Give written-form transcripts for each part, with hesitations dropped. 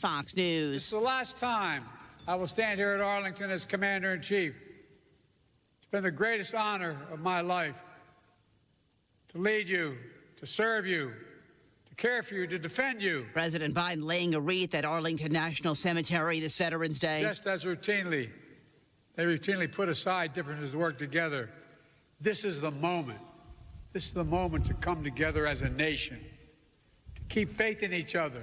Fox News. It's the last time I will stand here at Arlington as Commander-in-Chief. It's been the greatest honor of my life to lead you, to serve you, to care for you, to defend you. President Biden laying a wreath at Arlington National Cemetery this Veterans Day. Just as they routinely put aside differences to work together. This is the moment. This is the moment to come together as a nation, to keep faith in each other.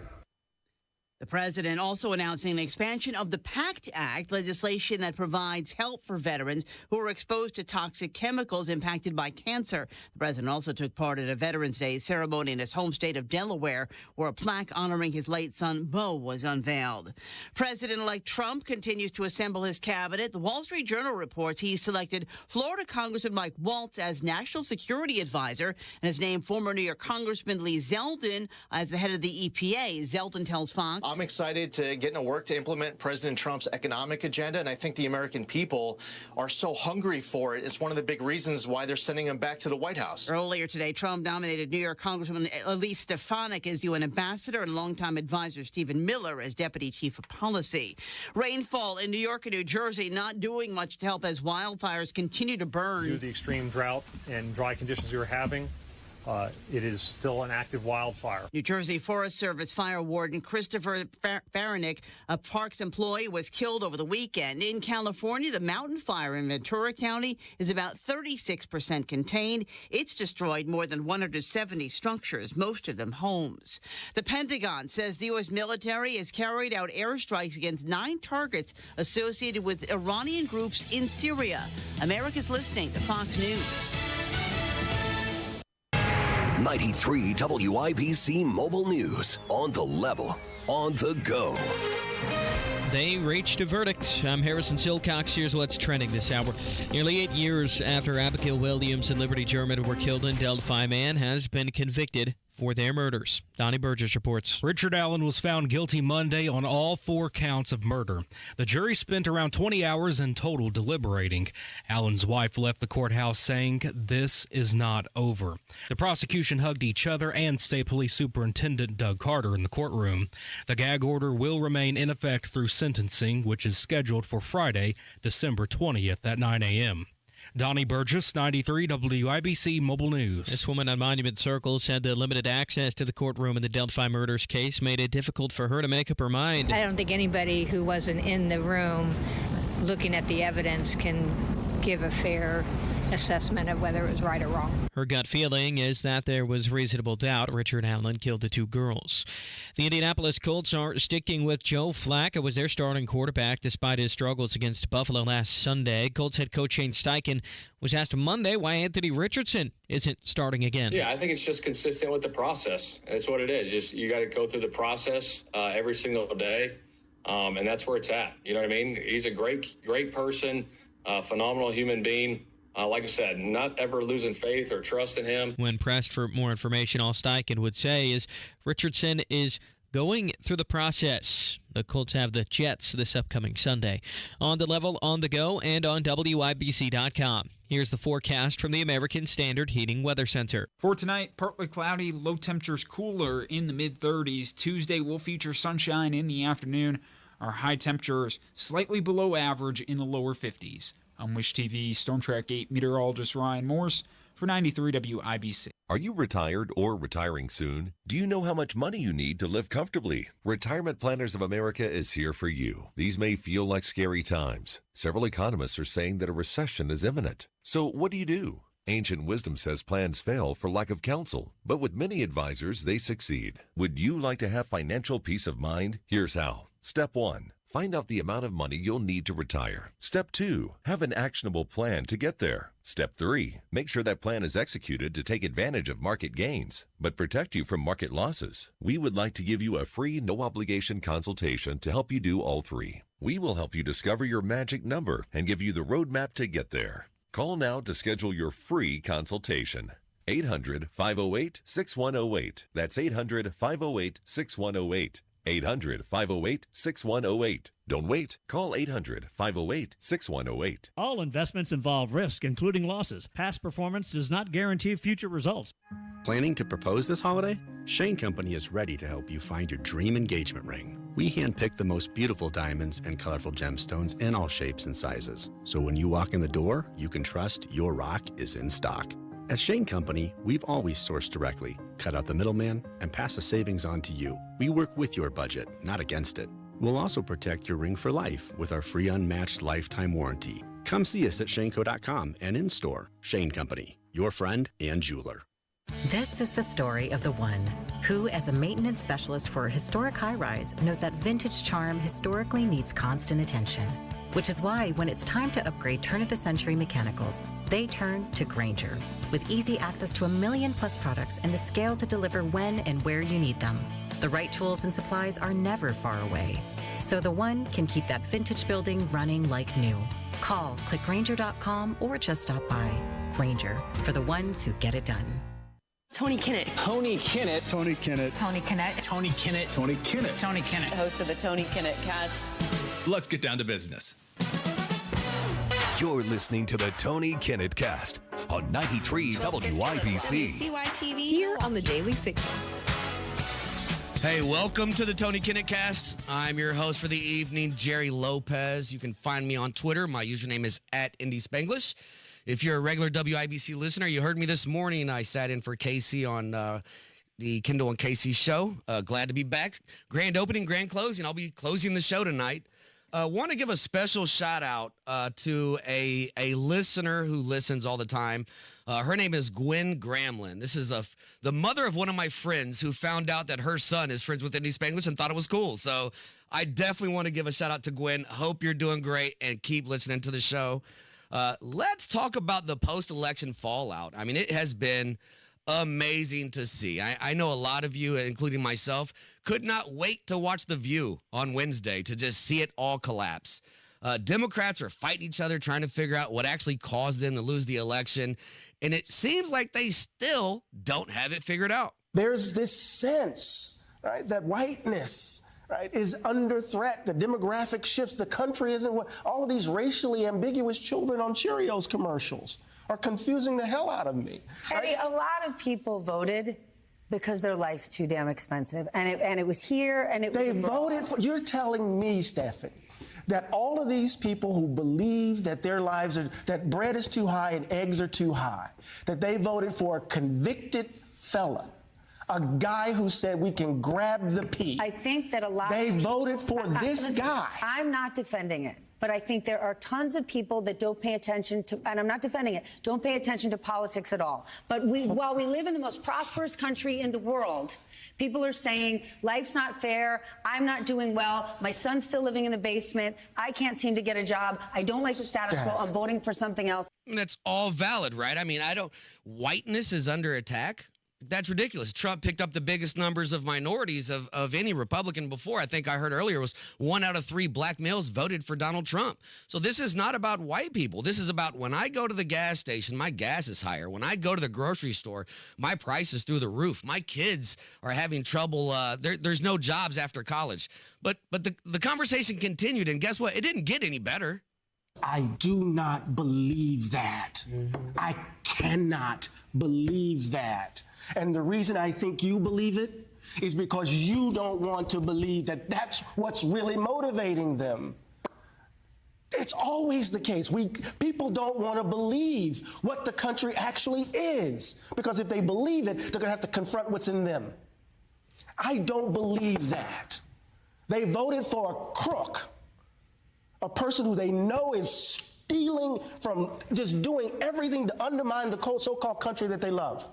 The president also announcing an expansion of the PACT Act, legislation that provides help for veterans who are exposed to toxic chemicals impacted by cancer. The president also took part in a Veterans Day ceremony in his home state of Delaware, where a plaque honoring his late son, Bo, was unveiled. President-elect Trump continues to assemble his cabinet. The Wall Street Journal reports he's selected Florida Congressman Mike Waltz as National Security Advisor and has named former New York Congressman Lee Zeldin as the head of the EPA. Zeldin tells Fox, I'm excited to get into work to implement President Trump's economic agenda, and I think the American people are so hungry for it. It's one of the big reasons why they're sending him back to the White House. Earlier today, Trump nominated New York Congressman Elise Stefanik as UN ambassador and longtime advisor Stephen Miller as deputy chief of policy. Rainfall in New York and New Jersey not doing much to help as wildfires continue to burn. Due to the extreme drought and dry conditions we were having, it is still an active wildfire. New Jersey Forest Service fire warden Christopher Faranick, a parks employee, was killed over the weekend. In California, the mountain fire in Ventura County is about 36% contained. It's destroyed more than 170 structures, most of them homes. The Pentagon says the U.S. military has carried out airstrikes against 9 targets associated with Iranian groups in Syria. America's listening to Fox News. 93 WIBC Mobile News. On the level, on the go. They reached a verdict. I'm Harrison Silcox. Here's what's trending this hour. Nearly 8 years after Abigail Williams and Liberty German were killed in Delphi, man has been convicted for their murders. Donnie Burgess reports. Richard Allen was found guilty Monday on all 4 counts of murder. The jury spent around 20 hours in total deliberating. Allen's wife left the courthouse saying, "This is not over." The prosecution hugged each other and State Police Superintendent Doug Carter in the courtroom. The gag order will remain in effect through sentencing, which is scheduled for Friday, December 20th at 9 a.m. Donnie Burgess, 93 WIBC Mobile News. This woman on Monument Circle said the limited access to the courtroom in the Delphi murders case made it difficult for her to make up her mind. I don't think anybody who wasn't in the room looking at the evidence can give a fair assessment of whether it was right or wrong. Her gut feeling is that there was reasonable doubt Richard Allen killed the 2 girls. The Indianapolis Colts are sticking with Joe Flacco as their starting quarterback despite his struggles against Buffalo last Sunday. Colts head coach Shane Steichen was asked Monday why Anthony Richardson isn't starting again. Yeah, I think it's just consistent with the process. That's what it is. Just you got to go through the process every single day, and that's where it's at. You know what I mean? He's a great person, phenomenal human being. Like I said, not ever losing faith or trust in him. When pressed for more information, all Steichen would say is Richardson is going through the process. The Colts have the Jets this upcoming Sunday. On the level, on the go, and on WIBC.com. Here's the forecast from the American Standard Heating Weather Center. For tonight, partly cloudy, low temperatures cooler in the mid-30s. Tuesday will feature sunshine in the afternoon. Our high temperatures slightly below average in the lower 50s. I'm Wish TV Storm Track 8 meteorologist Ryan Morse for 93 WIBC. Are you retired or retiring soon? Do you know how much money you need to live comfortably? Retirement Planners of America is here for you. These may feel like scary times. Several economists are saying that a recession is imminent. So what do you do? Ancient wisdom says plans fail for lack of counsel, but with many advisors, they succeed. Would you like to have financial peace of mind? Here's how. Step 1. Find out the amount of money you'll need to retire. Step 2, have an actionable plan to get there. Step 3, make sure that plan is executed to take advantage of market gains, but protect you from market losses. We would like to give you a free, no-obligation consultation to help you do all 3. We will help you discover your magic number and give you the roadmap to get there. Call now to schedule your free consultation. 800-508-6108. That's 800-508-6108. 800-508-6108. Don't wait. Call 800-508-6108. All investments involve risk, including losses. Past performance does not guarantee future results. Planning to propose this holiday? Shane Company is ready to help you find your dream engagement ring. We handpick the most beautiful diamonds and colorful gemstones in all shapes and sizes. So when you walk in the door, you can trust your rock is in stock. At Shane Company, we've always sourced directly, cut out the middleman, and pass the savings on to you. We work with your budget, not against it. We'll also protect your ring for life with our free unmatched lifetime warranty. Come see us at shaneco.com and in store. Shane Company, your friend and jeweler. This is the story of the one who, as a maintenance specialist for a historic high-rise, knows that vintage charm historically needs constant attention. Which is why when it's time to upgrade turn-of-the-century mechanicals, they turn to Grainger. With easy access to 1 million-plus products and the scale to deliver when and where you need them. The right tools and supplies are never far away. So the one can keep that vintage building running like new. Call, click Grainger.com, or just stop by. Grainger, for the ones who get it done. Tony Kinnett. Tony Kinnett. Tony Kinnett. Tony Kinnett. Tony Kinnett. Tony Kinnett. Tony Kinnett. Host of the Tony Kinnett Cast. Let's get down to business. You're listening to the Tony Kinnett Cast on 93 WIBC. CYTV here on the Daily Signal. Hey, welcome to the Tony Kinnett Cast. I'm your host for the evening, Jerry Lopez. You can find me on Twitter. My username is @Indy Spanglish. If you're a regular WIBC listener, you heard me this morning. I sat in for Casey on the Kendall and Casey show. Glad to be back. Grand opening, grand closing. I'll be closing the show tonight. Want to give a special shout out to a listener who listens all the time. Her name is Gwen Gramlin. This is the mother of one of my friends who found out that her son is friends with Indy Spanglish and thought it was cool. So I definitely want to give a shout out to Gwen. Hope you're doing great and keep listening to the show. Let's talk about the post-election fallout. I mean, it has been amazing to see. I know a lot of you, including myself, could not wait to watch The View on Wednesday to just see it all collapse. Democrats are fighting each other, trying to figure out what actually caused them to lose the election. And it seems like they still don't have it figured out. There's this sense, right, that whiteness, right, is under threat. The demographic shifts. The country isn't what all of these racially ambiguous children on Cheerios commercials are confusing the hell out of me. Right? Hey, a lot of people voted because their life's too damn expensive, and it was here, and it. They voted for. You're telling me, Stephanie, that all of these people who believe that their lives are, that bread is too high and eggs are too high, that they voted for a convicted felon, a guy who said we can grab the pea. I think that a lot they of people, voted for this listen, guy. I'm not defending it, but I think there are tons of people that don't pay attention to, and I'm not defending it, don't pay attention to politics at all. But while we live in the most prosperous country in the world, people are saying life's not fair, I'm not doing well, my son's still living in the basement, I can't seem to get a job, I don't like the status quo, I'm voting for something else. And that's all valid, right? I mean, whiteness is under attack. That's ridiculous. Trump picked up the biggest numbers of minorities of any Republican before. I think I heard earlier was 1 out of 3 black males voted for Donald Trump. So this is not about white people. This is about when I go to the gas station, my gas is higher. When I go to the grocery store, my price is through the roof. My kids are having trouble. There's no jobs after college. But the conversation continued, and guess what? It didn't get any better. I do not believe that. I cannot believe that. And the reason I think you believe it is because you don't want to believe that that's what's really motivating them. It's always the case. People don't want to believe what the country actually is, because if they believe it, they're going to have to confront what's in them. I don't believe that. They voted for a crook, a person who they know is stealing from, just doing everything to undermine the so-called country that they love.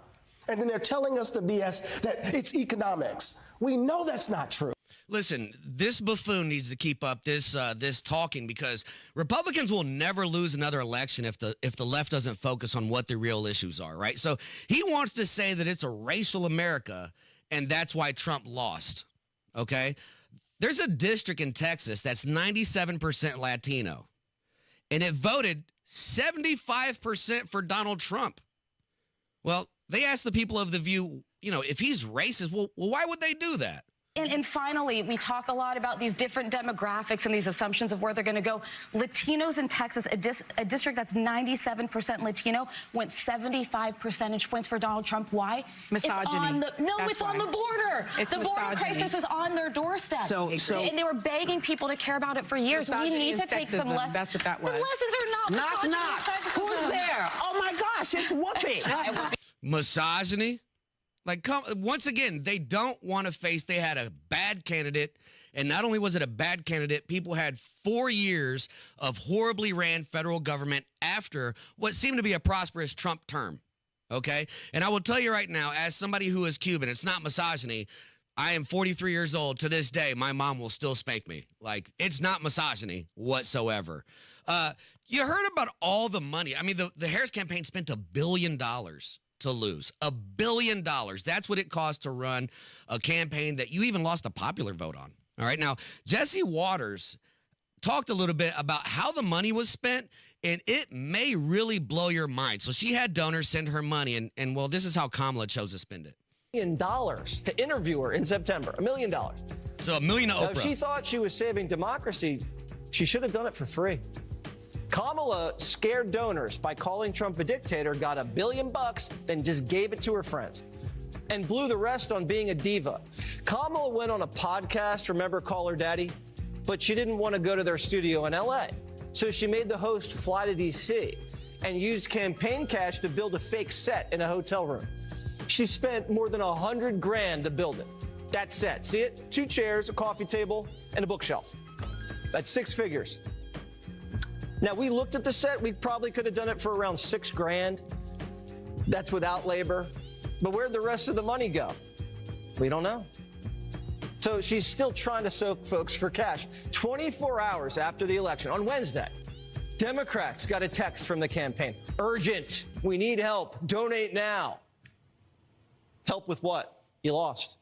And then they're telling us the BS that it's economics. We know that's not true. Listen, this buffoon needs to keep up this talking, because Republicans will never lose another election if the left doesn't focus on what the real issues are, right? So he wants to say that it's a racial America, and that's why Trump lost, okay? There's a district in Texas that's 97% Latino, and it voted 75% for Donald Trump. Well, they asked the people of The View, if he's racist, well, why would they do that? And finally, we talk a lot about these different demographics and these assumptions of where they're going to go. Latinos in Texas, a district that's 97% Latino, went 75 percentage points for Donald Trump. Why? Misogyny. It's on the border. It's the border misogyny. crisis is on their doorstep. So- and they were begging people to care about it for years. We Misogyny need to and take some sexism. lessons. That's what that was. The lessons are not Knock, misogyny knock. and sexism. Who's there? Oh my gosh, it's Whoopi. Misogyny? Like, once again, they don't want to face they had a bad candidate. And not only was it a bad candidate, people had 4 years of horribly ran federal government after what seemed to be a prosperous Trump term. Okay? And I will tell you right now, as somebody who is Cuban, it's not misogyny. I am 43 years old. To this day, my mom will still spank me. Like, it's not misogyny whatsoever. You heard about all the money. I mean, the Harris campaign spent $1 billion to lose. $1 billion. That's what it cost to run a campaign that you even lost a popular vote on. All right. Now, Jesse Waters talked a little bit about how the money was spent, and it may really blow your mind. So she had donors send her money, and well, this is how Kamala chose to spend it. $1 million to interview her in September. $1 million. So $1 million to Now, Oprah. if she thought she was saving democracy, she should have done it for free. Kamala scared donors by calling Trump a dictator, got $1 billion, then just gave it to her friends and blew the rest on being a diva. Kamala went on a podcast, remember Call Her Daddy? But she didn't want to go to their studio in LA. So she made the host fly to DC and used campaign cash to build a fake set in a hotel room. She spent more than $100,000 to build it. That set, see it? 2 chairs, a coffee table, and a bookshelf. That's 6 figures. Now, we looked at the set. We probably could have done it for around $6,000. That's without labor. But where'd the rest of the money go? We don't know. So she's still trying to soak folks for cash. 24 hours after the election, on Wednesday, Democrats got a text from the campaign. Urgent. We need help. Donate now. Help with what? You lost.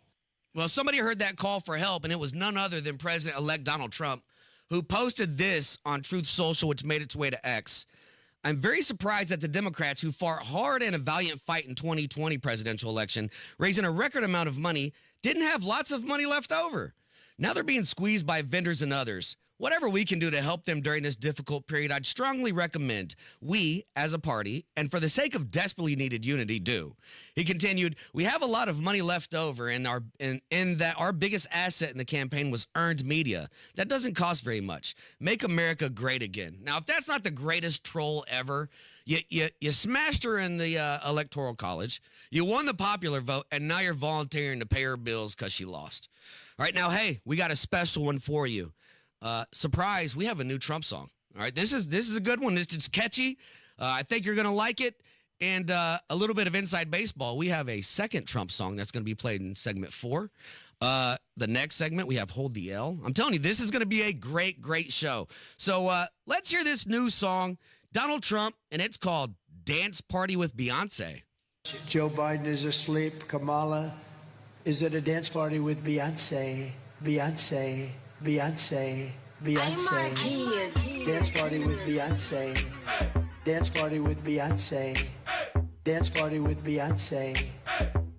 Well, somebody heard that call for help, and it was none other than President-elect Donald Trump, who posted this on Truth Social, which made its way to X. I'm very surprised that the Democrats, who fought hard in a valiant fight in 2020 presidential election, raising a record amount of money, didn't have lots of money left over. Now they're being squeezed by vendors and others. Whatever we can do to help them during this difficult period, I'd strongly recommend we, as a party, and for the sake of desperately needed unity, do. He continued, we have a lot of money left over, and in that our biggest asset in the campaign was earned media. That doesn't cost very much. Make America great again. Now, if that's not the greatest troll ever, you smashed her in the Electoral College, you won the popular vote, and now you're volunteering to pay her bills because she lost. All right, now, hey, we got a special one for you. Surprise, we have a new Trump song. All right, this is a good one. It's catchy. I think you're going to like it. And a little bit of inside baseball. We have a second Trump song that's going to be played in segment 4. The next segment, we have Hold the L. I'm telling you, this is going to be a great, great show. So let's hear this new song, Donald Trump, and it's called Dance Party with Beyonce. Joe Biden is asleep. Kamala is at a dance party with Beyonce. Beyonce. Beyonce, Beyonce, dance party with Beyonce, dance party with Beyonce, dance party with Beyonce,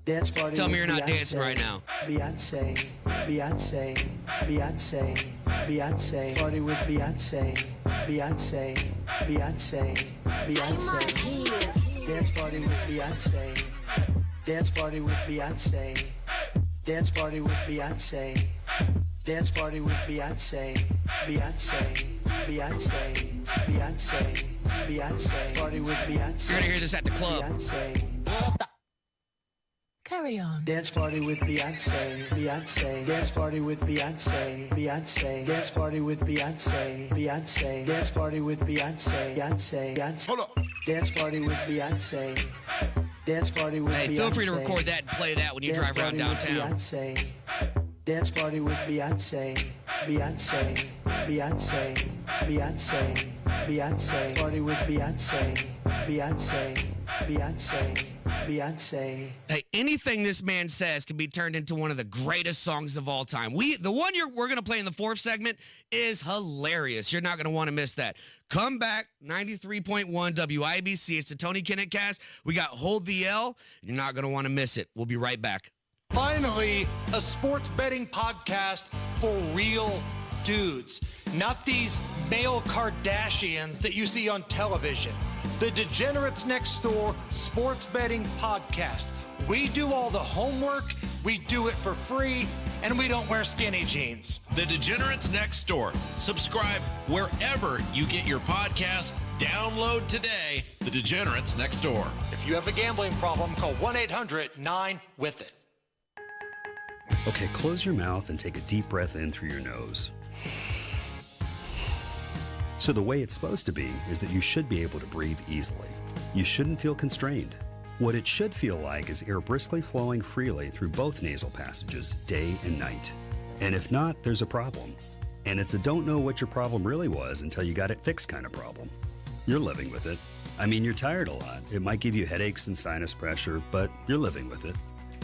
dance party. Tell me with you're not Beyonce. dancing right now. Beyonce, Beyonce, Beyonce, Beyonce, party with Beyonce, Beyonce, Beyonce, Beyonce, dance party with Beyonce, dance party with Beyonce, dance party with Beyonce. Dance party with Beyonce, Beyonce, Beyonce, Beyonce, Beyonce, party with Beyonce. You're gonna hear this at the club. Beyonce. Carry on. Dance party with Beyonce, Beyonce. Dance party with Beyonce, Beyonce. Dance party with Beyonce, Beyonce. Dance party with Beyonce, Beyonce, Beyonce. Hold up. Dance party with Beyonce. Dance party with Beyonce. Hey, feel free to record that and play that when you drive around downtown. Beyonce. Dance party with Beyonce, Beyonce, Beyonce, Beyonce, Beyonce. Party with Beyonce, Beyonce, Beyonce, Beyonce. Hey, anything this man says can be turned into one of the greatest songs of all time. The one we're going to play in the 4th segment is hilarious. You're not going to want to miss that. Come back, 93.1 WIBC. It's the Tony Kinnett Cast. We got Hold the L. You're not going to want to miss it. We'll be right back. Finally, a sports betting podcast for real dudes, not these male Kardashians that you see on television. The Degenerates Next Door Sports Betting Podcast. We do all the homework, we do it for free, and we don't wear skinny jeans. The Degenerates Next Door. Subscribe wherever you get your podcast. Download today The Degenerates Next Door. If you have a gambling problem, call 1-800-9-WITH-IT. Okay, close your mouth and take a deep breath in through your nose. So the way it's supposed to be is that you should be able to breathe easily. You shouldn't feel constrained. What it should feel like is air briskly flowing freely through both nasal passages, day and night. And if not, there's a problem. And it's a don't know what your problem really was until you got it fixed kind of problem. You're living with it. I mean, you're tired a lot. It might give you headaches and sinus pressure, but you're living with it.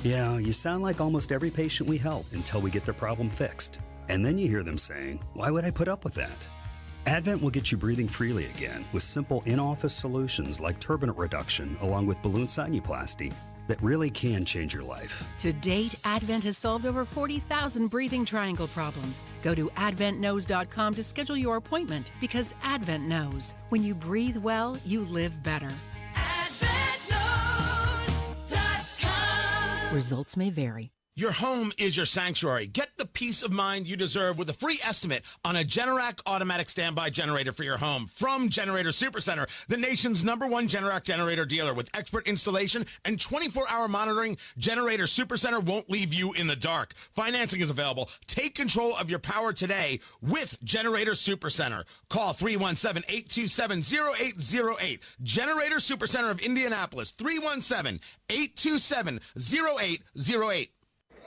Yeah, you sound like almost every patient we help until we get their problem fixed. And then you hear them saying, why would I put up with that? Advent will get you breathing freely again with simple in-office solutions like turbinate reduction along with balloon sinuplasty that really can change your life. To date, Advent has solved over 40,000 breathing triangle problems. Go to adventknows.com to schedule your appointment because Advent knows. When you breathe well, you live better. Results may vary. Your home is your sanctuary. Get the peace of mind you deserve with a free estimate on a Generac automatic standby generator for your home from Generator Supercenter, the nation's #1 Generac generator dealer. With expert installation and 24-hour monitoring, Generator Supercenter won't leave you in the dark. Financing is available. Take control of your power today with Generator Supercenter. Call 317-827-0808. Generator Supercenter of Indianapolis, 317-827-0808.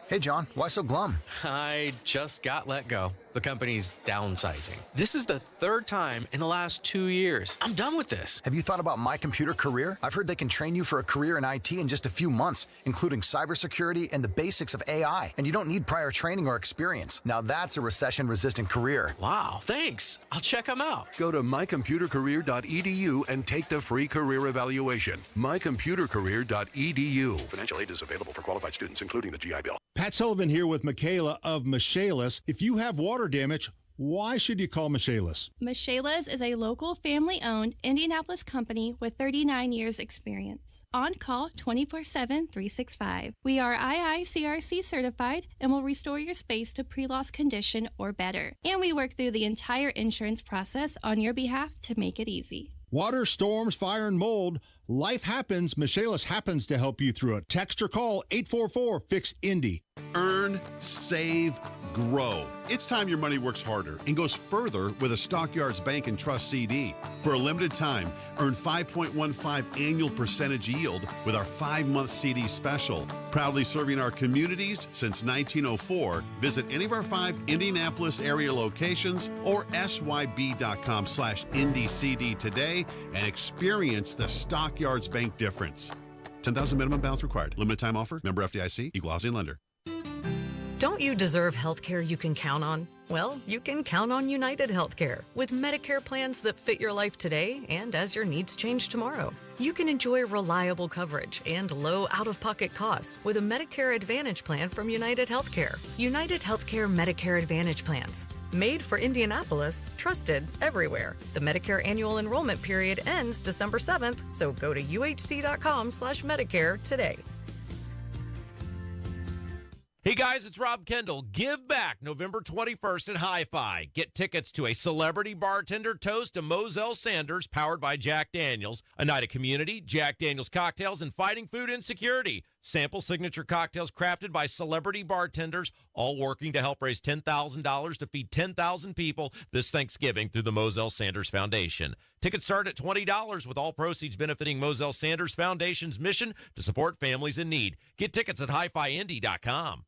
Hey, John, why so glum? I just got let go. The company's downsizing. This is the third time in the last 2 years. I'm done with this. Have you thought about My Computer Career? I've heard they can train you for a career in IT in just a few months, including cybersecurity and the basics of AI. And you don't need prior training or experience. Now that's a recession-resistant career. Wow, thanks. I'll check them out. Go to mycomputercareer.edu and take the free career evaluation. mycomputercareer.edu. Financial aid is available for qualified students, including the GI Bill. Pat Sullivan here with Michaela of Michaelis. If you have water damage, why should you call Michaelis? Michaelis is a local family-owned Indianapolis company with 39 years experience. On call 24/7, 365. We are IICRC certified and will restore your space to pre-loss condition or better. And we work through the entire insurance process on your behalf to make it easy. Water, storms, fire, and mold. Life happens. Michaelis happens to help you through it. Text or call 844-FIX-INDY. Earn, save, grow. It's time your money works harder and goes further with a Stockyards Bank and Trust CD. For a limited time, earn 5.15 annual percentage yield with our 5-month CD special. Proudly serving our communities since 1904. Visit any of our 5 Indianapolis area locations or syb.com/IndyCD today and experience the Stockyards Bank difference. 10,000 minimum balance required. Limited time offer. Member FDIC. Equal housing lender. Don't you deserve health care you can count on? Well, you can count on United Healthcare with Medicare plans that fit your life today and as your needs change tomorrow. You can enjoy reliable coverage and low out-of-pocket costs with a Medicare Advantage plan from United Healthcare. United Healthcare Medicare Advantage plans. Made for Indianapolis, trusted everywhere. The Medicare annual enrollment period ends December 7th, so go to uhc.com/Medicare today. Hey guys, it's Rob Kendall. Give back November 21st at Hi-Fi. Get tickets to a celebrity bartender toast to Moselle Sanders, powered by Jack Daniels. A night of community, Jack Daniels cocktails, and fighting food insecurity. Sample signature cocktails crafted by celebrity bartenders, all working to help raise $10,000 to feed 10,000 people this Thanksgiving through the Moselle Sanders Foundation. Tickets start at $20 with all proceeds benefiting Moselle Sanders Foundation's mission to support families in need. Get tickets at hifiindy.com.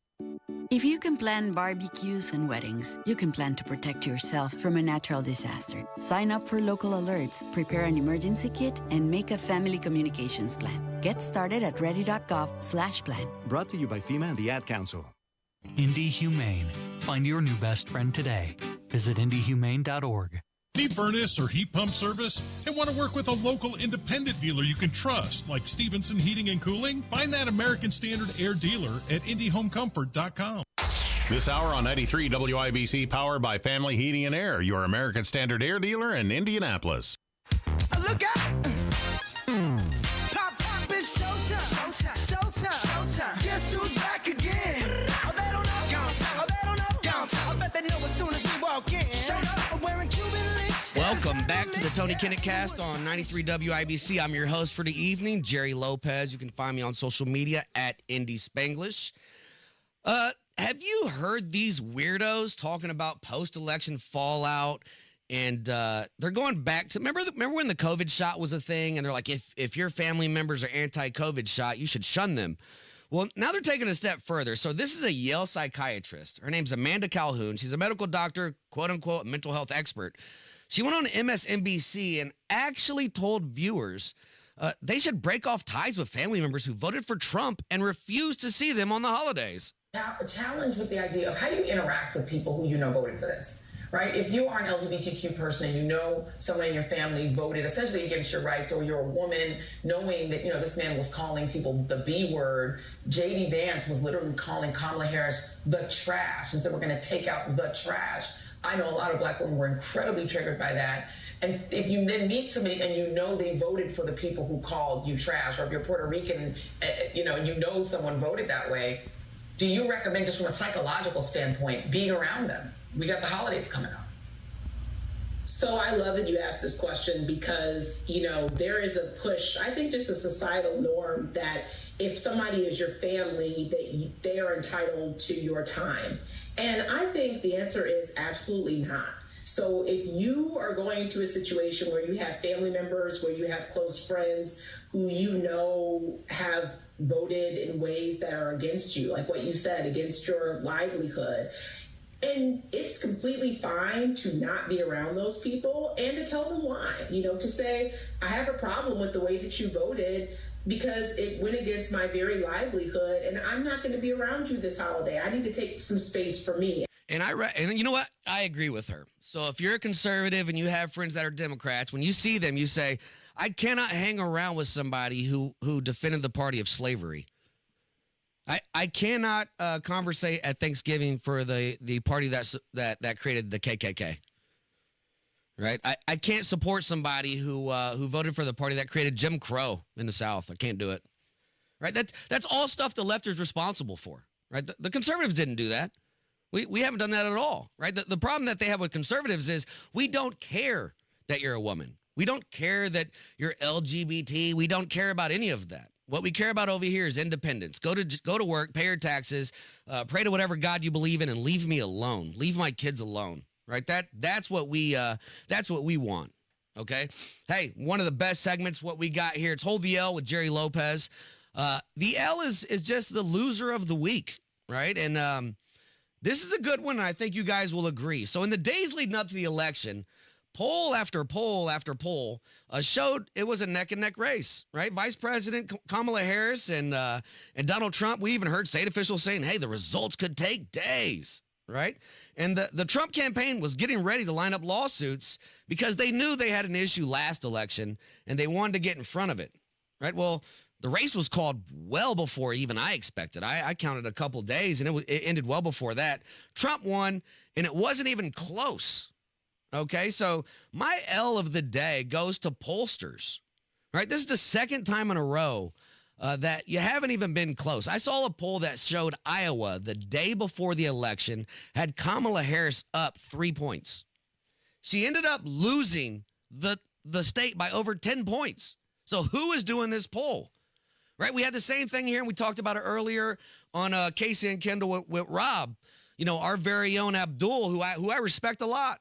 If you can plan barbecues and weddings, you can plan to protect yourself from a natural disaster. Sign up for local alerts, prepare an emergency kit, and make a family communications plan. Get started at ready.gov/plan. Brought to you by FEMA and the Ad Council. Indy Humane. Find your new best friend today. Visit indyhumane.org. Need furnace or heat pump service and want to work with a local independent dealer you can trust, like Stevenson Heating and Cooling? Find that American Standard Air dealer at IndyHomeComfort.com. This hour on 93 WIBC, powered by Family Heating and Air, your American Standard Air dealer in Indianapolis. Look out! Pop, pop, it's showtime. Showtime. Guess who's back again? Oh, they don't know. Oh, they don't know. I bet they know as soon as we walk in. Showed up wearing Cuban links. Welcome back to the Tony Kinnett Cast on 93 WIBC. I'm your host for the evening, Jerry Lopez. You can find me on social media at Indy Spanglish. Have you heard these weirdos talking about post-election fallout? And they're going back to remember when the COVID shot was a thing, and they're like, if your family members are anti-COVID shot, you should shun them. Well, now they're taking a step further. So this is a Yale psychiatrist. Her name's Amanda Calhoun. She's a medical doctor, quote unquote, mental health expert. She went on MSNBC and actually told viewers they should break off ties with family members who voted for Trump and refuse to see them on the holidays. A challenge with the idea of how do you interact with people who you know voted for this? Right? If you are an LGBTQ person and you know someone in your family voted essentially against your rights, or you're a woman knowing that, this man was calling people the B word, J.D. Vance was literally calling Kamala Harris the trash and said, we're going to take out the trash. I know a lot of black women were incredibly triggered by that. And if you then meet somebody and you know they voted for the people who called you trash, or if you're Puerto Rican, and you know someone voted that way, do you recommend, just from a psychological standpoint, being around them? We got the holidays coming up. So I love that you asked this question because, there is a push, I think just a societal norm that if somebody is your family, that they are entitled to your time. And I think the answer is absolutely not. So if you are going to a situation where you have family members, where you have close friends who have voted in ways that are against you, like what you said, against your livelihood, and it's completely fine to not be around those people and to tell them why, to say, I have a problem with the way that you voted because it went against my very livelihood, and I'm not going to be around you this holiday. I need to take some space for me. And and you know what? I agree with her. So if you're a conservative and you have friends that are Democrats, when you see them, you say, I cannot hang around with somebody who defended the party of slavery. I cannot conversate at Thanksgiving for the party that created the KKK. Right? I can't support somebody who voted for the party that created Jim Crow in the South. I can't do it. Right? That's all stuff the left is responsible for. Right? The conservatives didn't do that. We haven't done that at all. Right? The problem that they have with conservatives is we don't care that you're a woman. We don't care that you're LGBT. We don't care about any of that. What we care about over here is independence. Go to work, pay your taxes, pray to whatever God you believe in, and leave me alone. Leave my kids alone. Right? That's what we want. Okay. Hey, one of the best segments. What we got here. It's Hold the L with Jerry Lopez. The L is just the loser of the week. Right? And this is a good one. And I think you guys will agree. So in the days leading up to the election, poll after poll after poll showed it was a neck-and-neck race, right? Vice President Kamala Harris and Donald Trump, we even heard state officials saying, hey, the results could take days, right? And the Trump campaign was getting ready to line up lawsuits because they knew they had an issue last election, and they wanted to get in front of it, right? Well, the race was called well before even I expected. I counted a couple days, and it ended well before that. Trump won, and it wasn't even close. Okay, so my L of the day goes to pollsters, right? This is the second time in a row that you haven't even been close. I saw a poll that showed Iowa the day before the election had Kamala Harris up 3 points. She ended up losing the state by over 10 points. So who is doing this poll, right? We had the same thing here, and we talked about it earlier on Casey and Kendall with Rob. Our very own Abdul, who I respect a lot.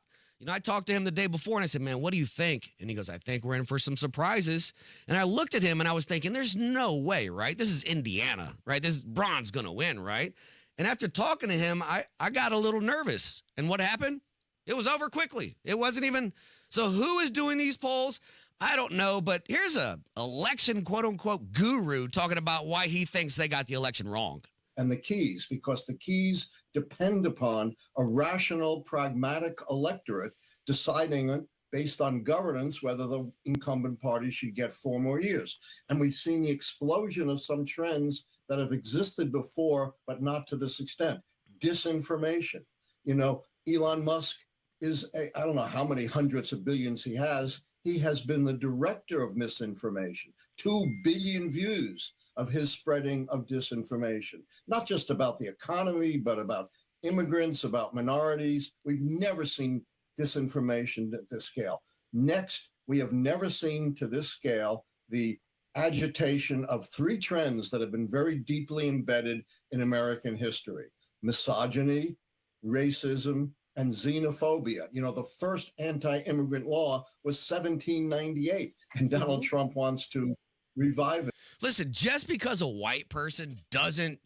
I talked to him the day before and I said, man, what do you think? And he goes, I think we're in for some surprises. And I looked at him and I was thinking, there's no way, right? This is Indiana, right? Braun's going to win, right? And after talking to him, I got a little nervous. And what happened? It was over quickly. It wasn't even. So who is doing these polls? I don't know, but here's a election, quote unquote, guru talking about why he thinks they got the election wrong. And the keys, because the keys depend upon a rational, pragmatic electorate deciding based on governance, whether the incumbent party should get 4 more years. And we've seen the explosion of some trends that have existed before, but not to this extent. Disinformation. You know, Elon Musk is, I don't know how many hundreds of billions he has. He has been the director of misinformation. 2 billion views of his spreading of disinformation, not just about the economy, but about immigrants, about minorities. We've never seen disinformation at this scale. Next, we have never seen to this scale the agitation of 3 trends that have been very deeply embedded in American history: misogyny, racism, and xenophobia. You know, the first anti-immigrant law was 1798, and Donald Trump wants to revive it. Listen, just because a white person doesn't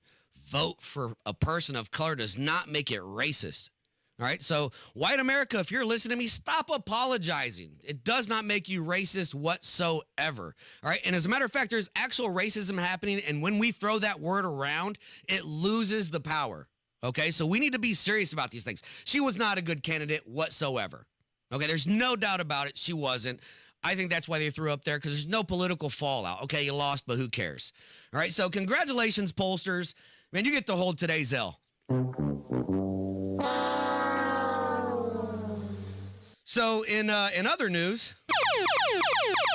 vote for a person of color does not make it racist. All right, so white America, if you're listening to me, stop apologizing. It does not make you racist whatsoever. All right, and as a matter of fact, there's actual racism happening, and when we throw that word around, it loses the power. Okay, so we need to be serious about these things. She was not a good candidate whatsoever. Okay, there's no doubt about it. She wasn't. I think that's why they threw up there, because there's no political fallout. Okay, you lost, but who cares? All right, so congratulations, pollsters. Man, you get to hold today's L. So in other news,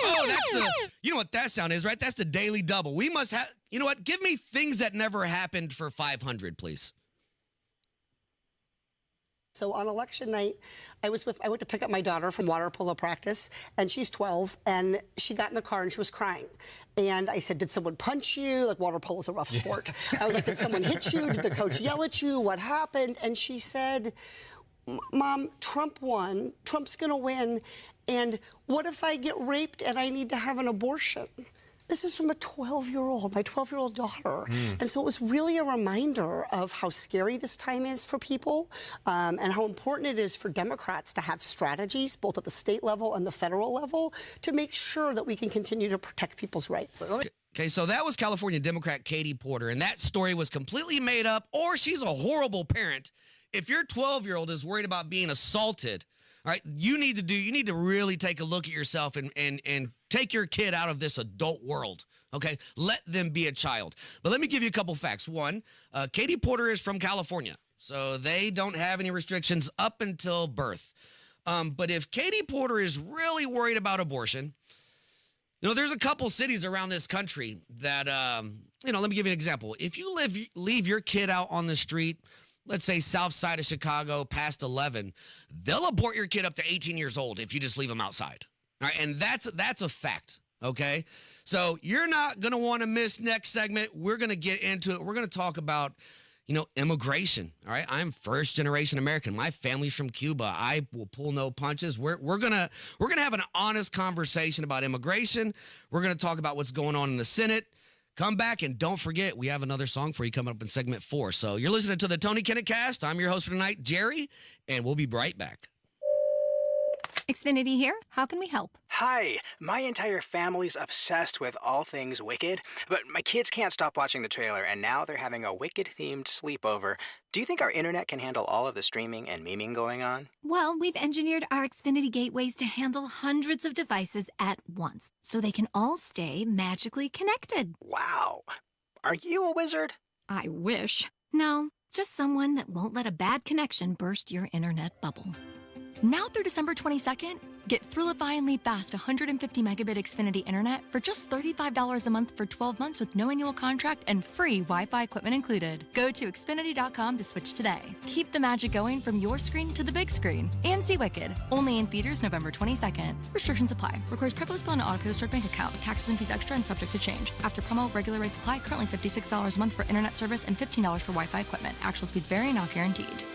oh, that's the, you know what that sound is, right? That's the Daily Double. We must have, you know what? Give me things that never happened for 500, please. So on election night, I went to pick up my daughter from water polo practice, and she's 12, and she got in the car and she was crying. And I said, did someone punch you? Like, water polo is a rough sport. I was like, did someone hit you? Did the coach yell at you? What happened? And she said, Mom, Trump won. Trump's going to win. And what if I get raped and I need to have an abortion? This is from a 12-year-old, my 12-year-old daughter. And so it was really a reminder of how scary this time is for people, and how important it is for Democrats to have strategies, both at the state level and the federal level, to make sure that we can continue to protect people's rights. Okay, so that was California Democrat Katie Porter, and that story was completely made up, or she's a horrible parent. If your 12-year-old is worried about being assaulted, all right, you need to really take a look at yourself and take your kid out of this adult world. Okay, let them be a child. But let me give you a couple facts. One, Katie Porter is from California, so they don't have any restrictions up until birth. But if Katie Porter is really worried about abortion, you know, there's a couple cities around this country that, you know, let me give you an example. If you leave your kid out on the street, let's say south side of Chicago past 11, they'll abort your kid up to 18 years old if you just leave them outside. All right, and that's a fact, okay? So you're not going to want to miss next segment. We're going to get into it. We're going to talk about, you know, immigration, all right? I'm first-generation American. My family's from Cuba. I will pull no punches. We're going to have an honest conversation about immigration. We're going to talk about what's going on in the Senate. Come back, and don't forget, we have another song for you coming up in segment 4. So you're listening to the Tony Kinnett Cast. I'm your host for tonight, Jerry, and we'll be right back. Xfinity here. How can we help? Hi. My entire family's obsessed with all things Wicked, but my kids can't stop watching the trailer, and now they're having a Wicked-themed sleepover. Do you think our internet can handle all of the streaming and memeing going on? Well, we've engineered our Xfinity gateways to handle hundreds of devices at once, so they can all stay magically connected. Wow. Are you a wizard? I wish. No, just someone that won't let a bad connection burst your internet bubble. Now through December 22nd, get Thrillifyingly fast 150 megabit Xfinity internet for just $35 a month for 12 months with no annual contract and free Wi-Fi equipment included. Go to Xfinity.com to switch today. Keep the magic going from your screen to the big screen. And see Wicked, only in theaters November 22nd. Restrictions apply. Requires prepaid bill and auto-pay stored bank account. Taxes and fees extra and subject to change. After promo, regular rates apply. Currently $56 a month for internet service and $15 for Wi-Fi equipment. Actual speeds vary, not guaranteed.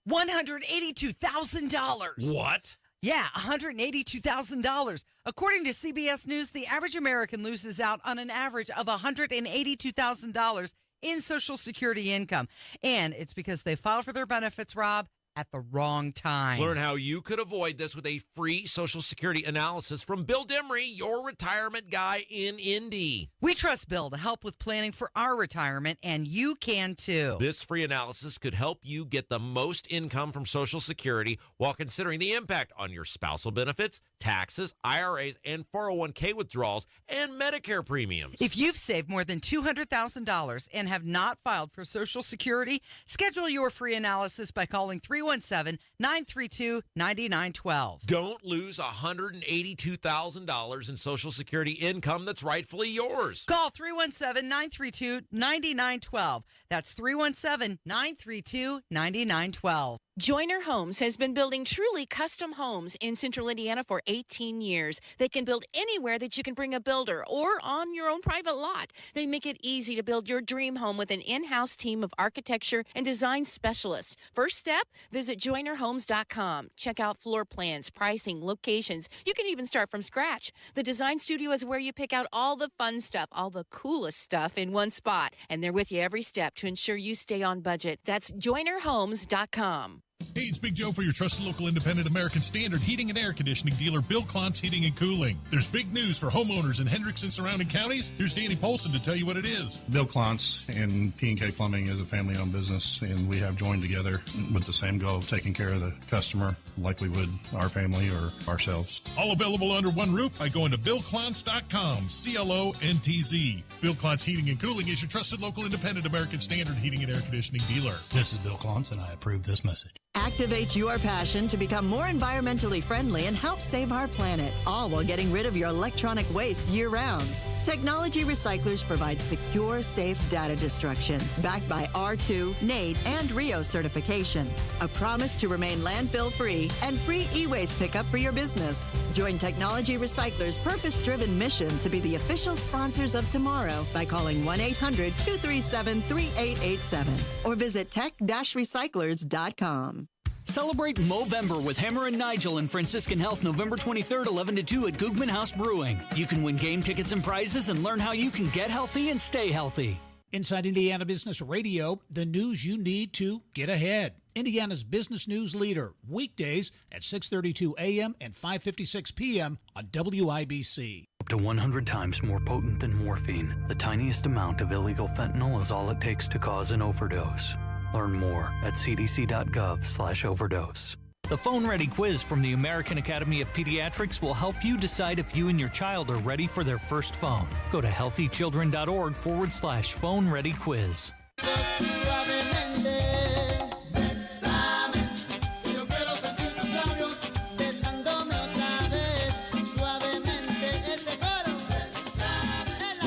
$182,000. What? Yeah, $182,000. According to CBS News, the average American loses out on an average of $182,000 in Social Security income. And it's because they filed for their benefits, Rob, at the wrong time. Learn how you could avoid this with a free Social Security analysis from Bill Demery, your retirement guy in Indy. We trust Bill to help with planning for our retirement, and you can too. This free analysis could help you get the most income from Social Security while considering the impact on your spousal benefits, taxes, IRAs, and 401k withdrawals, and Medicare premiums. If you've saved more than $200,000 and have not filed for Social Security, schedule your free analysis by calling 317-932-9912. Don't lose $182,000 in Social Security income that's rightfully yours. Call 317-932-9912. That's 317-932-9912. Joyner Homes has been building truly custom homes in Central Indiana for 18 years. They can build anywhere that you can bring a builder or on your own private lot. They make it easy to build your dream home with an in-house team of architecture and design specialists. First step, visit joynerhomes.com. Check out floor plans, pricing, locations. You can even start from scratch. The design studio is where you pick out all the fun stuff, all the coolest stuff in one spot. And they're with you every step to ensure you stay on budget. That's joynerhomes.com. Hey, it's Big Joe for your trusted local independent American Standard heating and air conditioning dealer, Bill Klontz Heating and Cooling. There's big news for homeowners in Hendricks and surrounding counties. Here's Danny Polson to tell you what it is. Bill Klontz and P&K Plumbing is a family-owned business, and we have joined together with the same goal of taking care of the customer like we would our family or ourselves. All available under one roof by going to BillKlontz.com, CLONTZ. Bill Klontz Heating and Cooling is your trusted local independent American Standard heating and air conditioning dealer. This is Bill Klontz, and I approve this message. Activate your passion to become more environmentally friendly and help save our planet, all while getting rid of your electronic waste year-round. Technology Recyclers provides secure, safe data destruction, backed by R2, NAID, and RIO certification. A promise to remain landfill-free and free e-waste pickup for your business. Join Technology Recyclers' purpose-driven mission to be the official sponsors of tomorrow by calling 1-800-237-3887 or visit tech-recyclers.com. Celebrate Movember with Hammer and Nigel and Franciscan Health November 23rd, 11 to 2 at Googman House Brewing. You can win game tickets and prizes and learn how you can get healthy and stay healthy. Inside Indiana Business Radio, the news you need to get ahead. Indiana's business news leader, weekdays at 6:32 a.m. and 5:56 p.m. on WIBC. Up to 100 times more potent than morphine, the tiniest amount of illegal fentanyl is all it takes to cause an overdose. Learn more at cdc.gov/overdose. The Phone Ready quiz from the American Academy of Pediatrics will help you decide if you and your child are ready for their first phone. Go to healthychildren.org/phone ready quiz.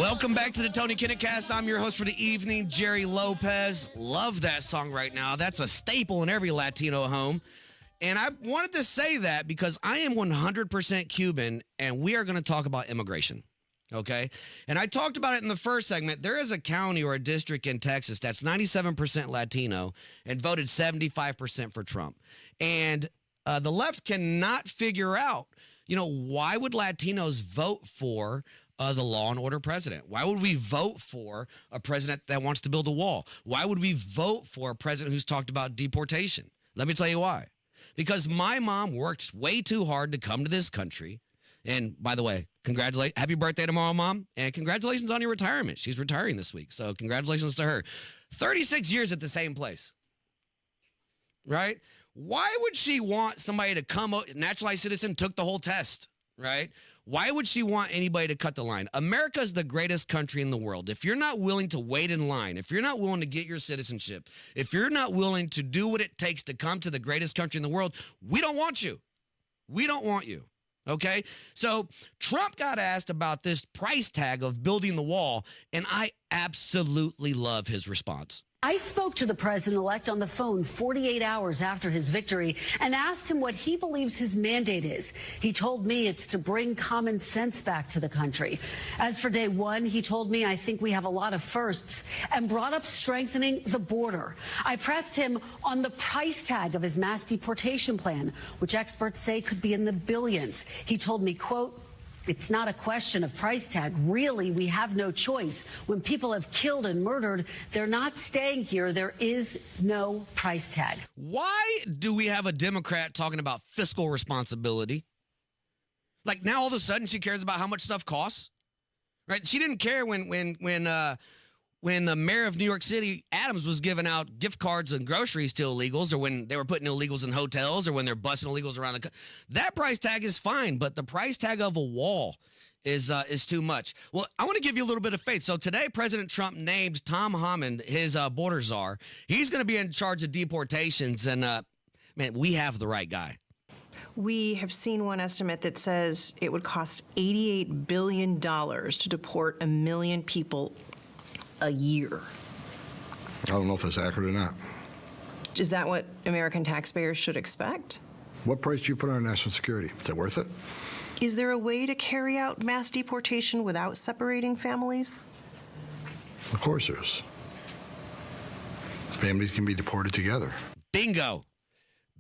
Welcome back to the Tony Kinnett Cast. I'm your host for the evening, Jerry Lopez. Love that song right now. That's a staple in every Latino home. And I wanted to say that because I am 100% Cuban, and we are going to talk about immigration, okay? And I talked about it in the first segment. There is a county or a district in Texas that's 97% Latino and voted 75% for Trump. And the left cannot figure out, why would Latinos vote for the law and order president? Why would we vote for a president that wants to build a wall? Why would we vote for a president who's talked about deportation? Let me tell you why. Because my mom worked way too hard to come to this country. And by the way, congratulations. Happy birthday tomorrow, Mom. And congratulations on your retirement. She's retiring this week. So congratulations to her. 36 years at the same place. Right? Why would she want somebody to come, naturalized citizen, took the whole test, right? Why would she want anybody to cut the line? America is the greatest country in the world. If you're not willing to wait in line, if you're not willing to get your citizenship, if you're not willing to do what it takes to come to the greatest country in the world, we don't want you. We don't want you. Okay? So Trump got asked about this price tag of building the wall, and I absolutely love his response. I spoke to the president-elect on the phone 48 hours after his victory and asked him what he believes his mandate is. He told me it's to bring common sense back to the country. As for day one, he told me, I think we have a lot of firsts, and brought up strengthening the border. I pressed him on the price tag of his mass deportation plan, which experts say could be in the billions. He told me, quote, It's not a question of price tag. Really, we have no choice. When people have killed and murdered, they're not staying here. There is no price tag. Why do we have a Democrat talking about fiscal responsibility? Like now all of a sudden she cares about how much stuff costs, right? She didn't care when the mayor of New York City, Adams, was giving out gift cards and groceries to illegals, or when they were putting illegals in hotels, or when they're busting illegals around the country. That price tag is fine, but the price tag of a wall is too much. Well, I want to give you a little bit of faith. So today, President Trump named Tom Hammond his border czar. He's going to be in charge of deportations, and man, we have the right guy. We have seen one estimate that says it would cost $88 billion to deport 1 million people a year. I don't know if that's accurate or not. Is that what American taxpayers should expect? What price do you put on national security? Is it worth it? Is there a way to carry out mass deportation without separating families? Of course there is. Families can be deported together. Bingo.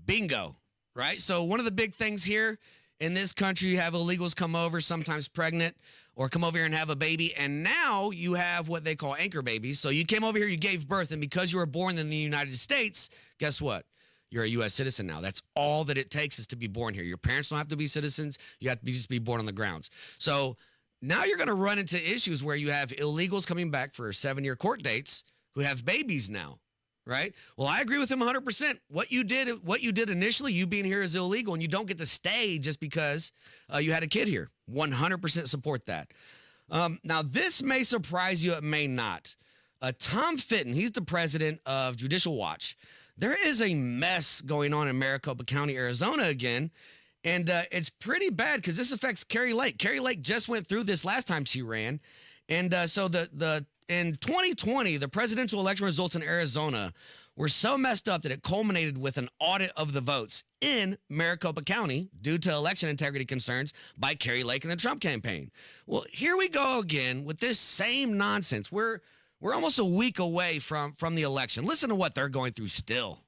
Bingo. Right? So one of the big things here in this country, you have illegals come over, sometimes pregnant, or come over here and have a baby, and now you have what they call anchor babies. So you came over here, you gave birth, and because you were born in the United States, guess what? You're a U.S. citizen now. That's all that it takes is to be born here. Your parents don't have to be citizens. You have to just be born on the grounds. So now you're going to run into issues where you have illegals coming back for 7-year court dates who have babies now, right? Well, I agree with him 100%. What you did initially, you being here is illegal, and you don't get to stay just because you had a kid here. 100% support that. Now, this may surprise you. It may not. Tom Fitton, he's the president of Judicial Watch. There is a mess going on in Maricopa County, Arizona again, and it's pretty bad because this affects Kari Lake. Kari Lake just went through this last time she ran, and so in 2020, the presidential election results in Arizona were so messed up that it culminated with an audit of the votes in Maricopa County due to election integrity concerns by Kari Lake and the Trump campaign. Well, here we go again with this same nonsense. We're almost a week away from the election. Listen to what they're going through still.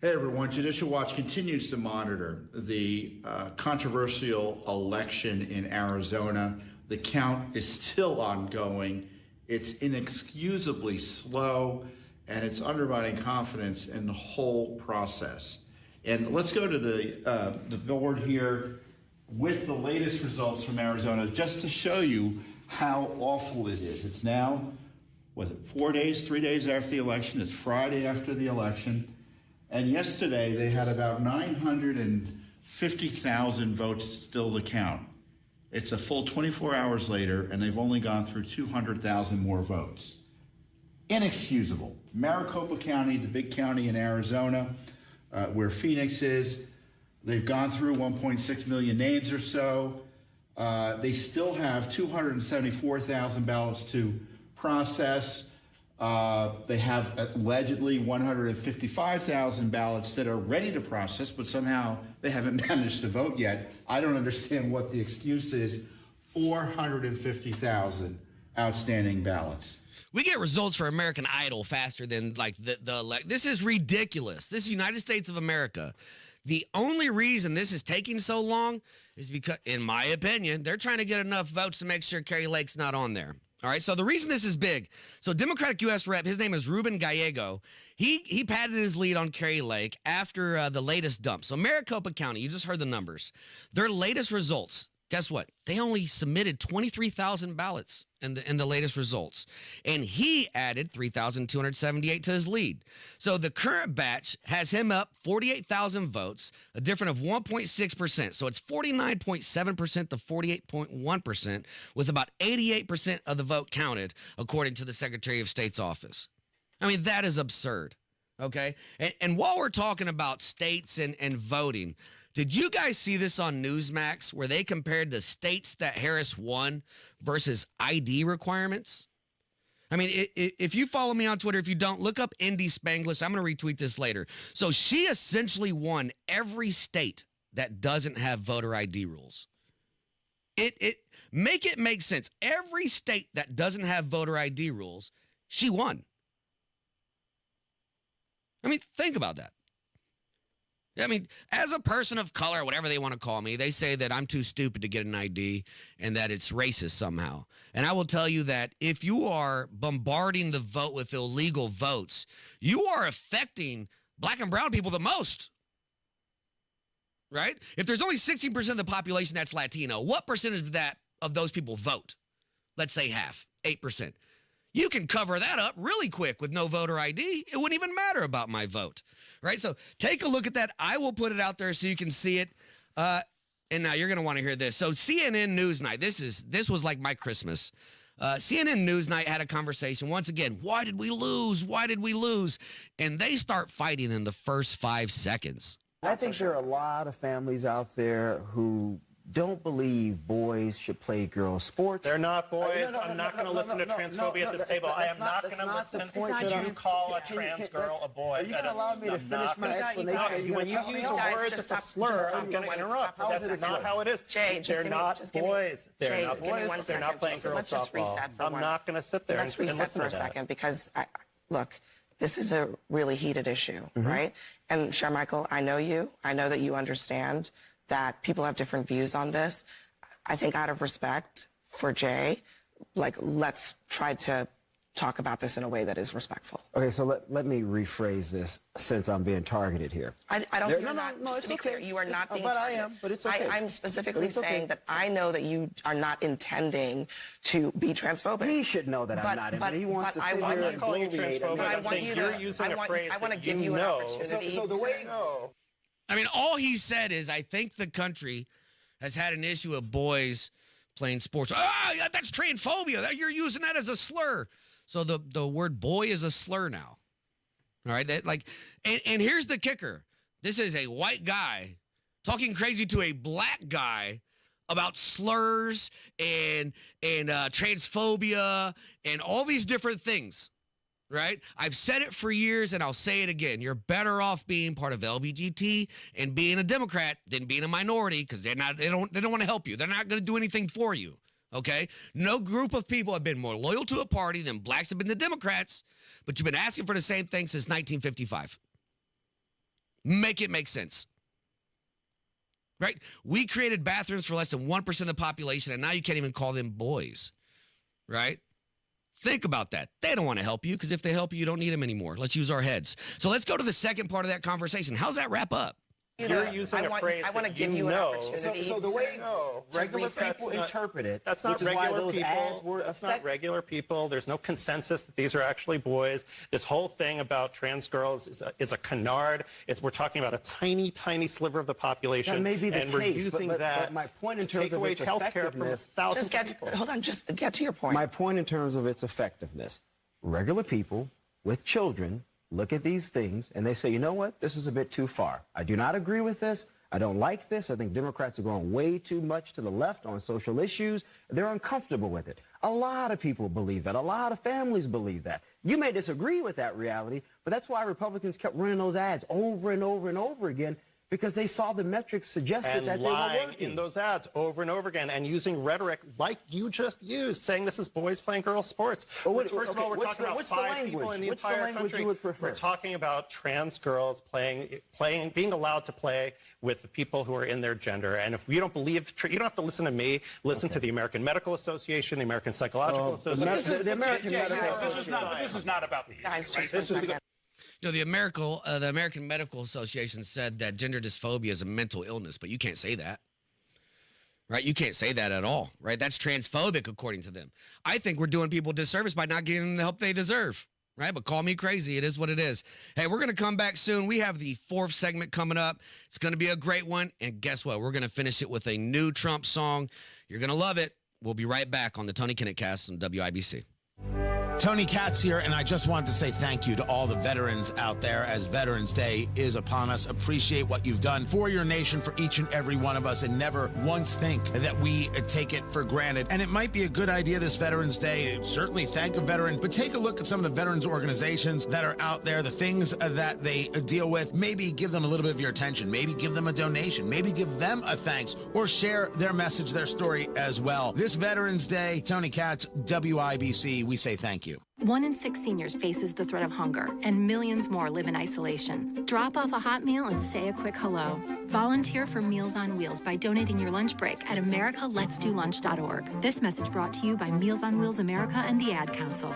Hey everyone, Judicial Watch continues to monitor the controversial election in Arizona. The count is still ongoing. It's inexcusably slow, and it's undermining confidence in the whole process. And let's go to the board here with the latest results from Arizona, just to show you how awful it is. It's now, 3 days after the election. It's Friday after the election. And yesterday, they had about 950,000 votes still to count. It's a full 24 hours later, and they've only gone through 200,000 more votes. Inexcusable. Maricopa County, the big county in Arizona, where Phoenix is, they've gone through 1.6 million names or so. They still have 274,000 ballots to process. They have allegedly 155,000 ballots that are ready to process, but somehow they haven't managed to vote yet. I don't understand what the excuse is. 450,000 outstanding ballots. We get results for American Idol faster than this is ridiculous. This is United States of America. The only reason this is taking so long is because, in my opinion, they're trying to get enough votes to make sure Kari Lake's not on there. All right, so the reason this is big, so Democratic U.S. Rep, his name is Ruben Gallego. He padded his lead on Kari Lake after the latest dump. So Maricopa County, you just heard the numbers. Their latest results, guess what? They only submitted 23,000 ballots in the latest results. And he added 3,278 to his lead. So the current batch has him up 48,000 votes, a difference of 1.6%. So it's 49.7% to 48.1%, with about 88% of the vote counted, according to the Secretary of State's office. I mean, that is absurd, okay? And while we're talking about states and voting, did you guys see this on Newsmax where they compared the states that Harris won versus ID requirements? I mean, if you follow me on Twitter, if you don't, look up Indy Spanglish. I'm going to retweet this later. So she essentially won every state that doesn't have voter ID rules. Make it make sense. Every state that doesn't have voter ID rules, she won. I mean, think about that. I mean, as a person of color, whatever they want to call me, they say that I'm too stupid to get an ID and that it's racist somehow. And I will tell you that if you are bombarding the vote with illegal votes, you are affecting black and brown people the most. Right? If there's only 16% of the population that's Latino, what percentage of those people vote? Let's say half, 8%. You can cover that up really quick with no voter ID. It wouldn't even matter about my vote, right? So take a look at that. I will put it out there so you can see it. And now you're going to want to hear this. So CNN Newsnight, this was like my Christmas. CNN Newsnight had a conversation. Once again, why did we lose? Why did we lose? And they start fighting in the first 5 seconds. I think there are a lot of families out there who don't believe boys should play girls' sports. They're not boys. I'm not going to listen to transphobia at this table. I am not going to listen to you call a trans girl a boy. Are you going to allow me to finish my explanation? When you use a word that's a slur, I'm going to interrupt. That's not how it is. They're not boys. They're not boys. They're not playing girls' softball. I'm not going to sit there and listen to that. Let's reset for a second because, look, this is a really heated issue, right? And Sharmichael, I know you. I know that you understand that people have different views on this. I think out of respect for Jay, let's try to talk about this in a way that is respectful. Okay, so let me rephrase this since I'm being targeted here. I don't think you're not, just to be clear, you are not being targeted. But I am, but it's okay. I'm specifically saying that I know that you are not intending to be transphobic. He should know that I'm not. But he wants to sit here and calling you transphobic. I'm saying you're using a phrase that you know. So the way... I mean, all he said is, I think the country has had an issue of boys playing sports. That's transphobia. You're using that as a slur. So the word boy is a slur now. All right? And here's the kicker. This is a white guy talking crazy to a black guy about slurs and transphobia and all these different things. Right? I've said it for years and I'll say it again. You're better off being part of LGBT and being a Democrat than being a minority because they don't want to help you. They're not going to do anything for you. Okay? No group of people have been more loyal to a party than blacks have been the Democrats, but you've been asking for the same thing since 1955. Make it make sense. Right? We created bathrooms for less than 1% of the population and now you can't even call them boys. Right? Think about that. They don't want to help you because if they help you, you don't need them anymore. Let's use our heads. So let's go to the second part of that conversation. How's that wrap up? You're using a phrase I want to give you an opportunity. So the way regular people interpret it, that's not regular people. That's not regular people. There's no consensus that these are actually boys. This whole thing about trans girls is a canard. We're talking about a tiny, tiny sliver of the population. That may be the and case, we're using that my point in terms of its effectiveness. Just get to your point. My point in terms of its effectiveness. Regular people with children look at these things and they say, you know what, this is a bit too far. I do not agree with this. I don't like this. I think Democrats are going way too much to the left on social issues. They're uncomfortable with it. A lot of people believe that. A lot of families believe that. You may disagree with that reality, but that's why Republicans kept running those ads over and over and over again because they saw the metrics suggested that they were working. In those ads over and over again and using rhetoric like you just used, saying this is boys playing girls sports. Well, first of all, we're talking about 5 people in the entire country. We're talking about trans girls being allowed to play with the people who are in their gender. And if you don't believe, you don't have to listen to me. Listen to the American Medical Association, the American Psychological Association. The American Medical Association. This is not about the guys. Just You know, the American Medical Association said that gender dysphophobia is a mental illness, but you can't say that. Right? You can't say that at all. Right? That's transphobic according to them. I think we're doing people a disservice by not giving them the help they deserve. Right? But call me crazy. It is what it is. Hey, we're going to come back soon. We have the 4th segment coming up. It's going to be a great one. And guess what? We're going to finish it with a new Trump song. You're going to love it. We'll be right back on the Tony Kinnett Cast on WIBC. Tony Katz here, and I just wanted to say thank you to all the veterans out there as Veterans Day is upon us. Appreciate what you've done for your nation, for each and every one of us, and never once think that we take it for granted. And it might be a good idea this Veterans Day, certainly thank a veteran, but take a look at some of the veterans organizations that are out there, the things that they deal with. Maybe give them a little bit of your attention. Maybe give them a donation. Maybe give them a thanks or share their message, their story as well. This Veterans Day, Tony Katz, WIBC, we say thank you. 1 in 6 seniors faces the threat of hunger, and millions more live in isolation. Drop off a hot meal and say a quick hello. Volunteer for Meals on Wheels by donating your lunch break at americaletsdolunch.org. This message brought to you by Meals on Wheels America and the Ad Council.